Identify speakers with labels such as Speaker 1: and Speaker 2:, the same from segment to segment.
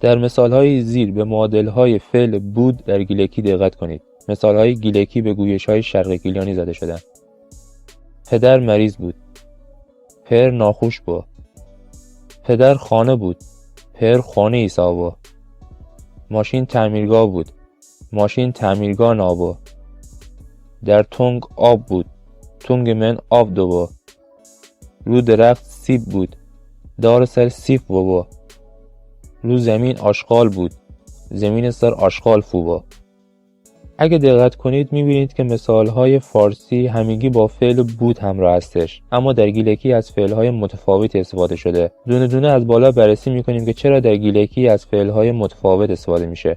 Speaker 1: در مثال‌های زیر به معادل‌های فعل بود در گیلکی دقت کنید. مثال‌های گیلکی به گویش‌های شرق گیلانی زده شدند. پدر مریض بود. پر ناخوش بود. پدر خانه بود. پر خانه ایسا. ماشین تعمیرگاه بود. ماشین تعمیرگاه نابو. در تنگ آب بود. تنگ من آب دو. رو درخت سیب بود. دار سر سیب بابا. رو زمین آشغال بود. زمین سر آشغال فوبا. اگه دقت کنید میبینید که مثالهای فارسی همگی با فعل بود همراه هستش، اما در گیلکی از فعلهای متفاوت استفاده شده. دونه دونه از بالا بررسی میکنیم که چرا در گیلکی از فعلهای متفاوت استفاده میشه.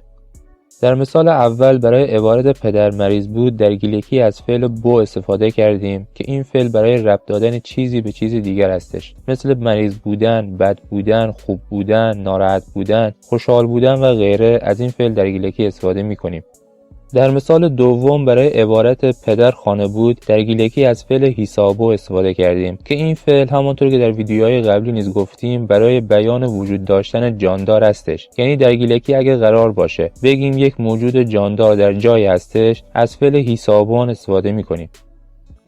Speaker 1: در مثال اول برای عبارت پدر مریض بود در گیلکی از فعل بو استفاده کردیم که این فعل برای ربط دادن چیزی به چیز دیگر هستش، مثل مریض بودن، بد بودن، خوب بودن، ناراحت بودن، خوشحال بودن و غیره. از این فعل در گیلکی استفاده میکنیم. در مثال دوم برای عبارت پدر خانه بود در گیلکی از فعل حسابو استفاده کردیم که این فعل همونطور که در ویدیوهای قبلی نیز گفتیم برای بیان وجود داشتن جاندار هستش. یعنی در گیلکی اگه قرار باشه بگیم یک موجود جاندار در جای هستش، از فعل حسابون استفاده میکنیم.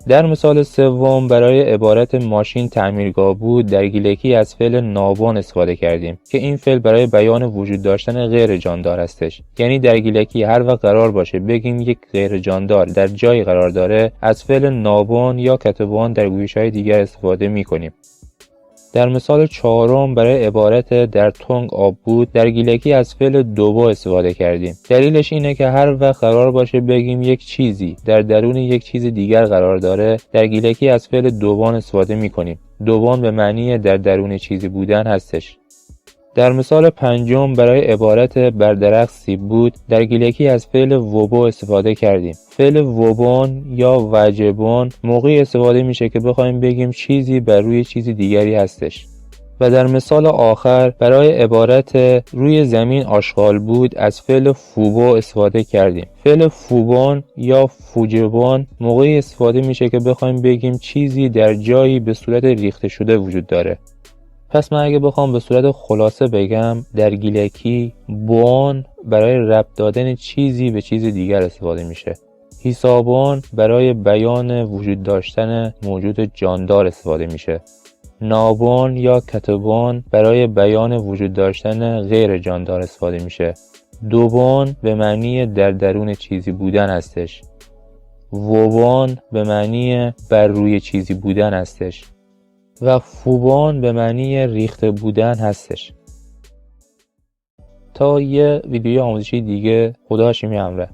Speaker 1: در مثال سوم برای عبارت ماشین تعمیرگاه بود در گیلکی از فعل نابون استفاده کردیم که این فعل برای بیان وجود داشتن غیر جاندار هستش. یعنی در گیلکی هر وقت قرار باشه بگیم یک غیر جاندار در جایی قرار داره، از فعل نابون یا کتبان در گویش‌های دیگر استفاده می‌کنیم. در مثال چهارم برای عبارت در تنگ آب بود در گیلکی از فعل دوبا استفاده کردیم. دلیلش اینه که هر وقت قرار باشه بگیم یک چیزی در درون یک چیز دیگر قرار داره، در گیلکی از فعل دوبان استفاده می‌کنیم. دوبان به معنی در درون چیزی بودن هستش. در مثال پنجم برای عبارت بر درخت سیب بود در گیلکی از فعل وبو استفاده کردیم. فعل وبون یا وجبون موقعی استفاده میشه که بخوایم بگیم چیزی بر روی چیز دیگری هستش. و در مثال آخر برای عبارت روی زمین آشغال بود از فعل فوبو استفاده کردیم. فعل فوبون یا فوجبون موقعی استفاده میشه که بخوایم بگیم چیزی در جایی به صورت ریخته شده وجود داره. پس من اگه بخوام به صورت خلاصه بگم در گیلکی بون برای ربط دادن چیزی به چیز دیگر استفاده میشه. حسابون برای بیان وجود داشتن موجود جاندار استفاده میشه. نابون یا کتبون برای بیان وجود داشتن غیر جاندار استفاده میشه. دوبون به معنی در درون چیزی بودن هستش. وبون به معنی بر روی چیزی بودن هستش. و فوبان به معنی ریخته بودن هستش. تا یه ویدیو آموزشی دیگه، خدا هاشمی همراه.